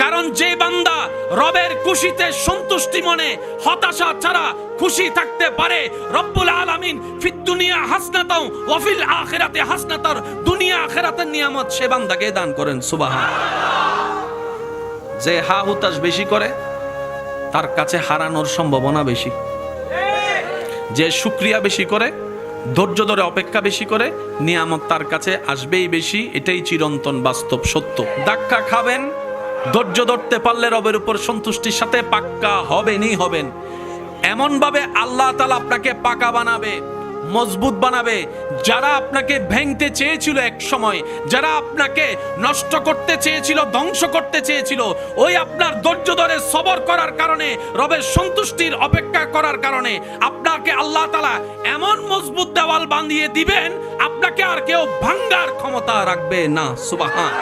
কারণ যে বান্দা রবের খুশিতে সন্তুষ্টি মনে হতাশা ছাড়া খুশি থাকতে পারে, রব্বুল আলামিন ফিদ দুনিয়া হাসনাতাও ওয়া ফিল আখিরাতি হাসনাতার, দুনিয়া আখিরাতের নিয়ামত সে বান্দাকে দান করেন। সুবহানাল্লাহ। যে হা হুতাশ বেশি করে তার কাছে হারানোর সম্ভাবনা বেশি, যে শুকরিয়া বেশি করে, ধৈর্য ধরে অপেক্ষা বেশি করে, নিয়ামত তার কাছে আসবেই বেশি। এটাই চিরন্তন বাস্তব সত্য। ধাক্কা খাবেন, ধৈর্য ধরতে পারলে রবের উপর সন্তুষ্টির সাথে পাক্কা হবেন। এমন ভাবে আল্লাহ তাআলা আপনাকে পাকা বানাবে, মজবুত বানাবে। যারা আপনাকে ভেঙতে চেয়েছিল এক সময়, যারা আপনাকে নষ্ট করতে চেয়েছিল, ধ্বংস করতে চেয়েছিল, ওই আপনার ধৈর্য ধরে সবর করার কারণে, রবের সন্তুষ্টির অপেক্ষা করার কারণে আপনাকে আল্লাহ তাআলা এমন মজবুত দেওয়াল বাঁধিয়ে দিবেন, আপনাকে আর কেউ ভাঙার ক্ষমতা রাখবে না। সুবহান।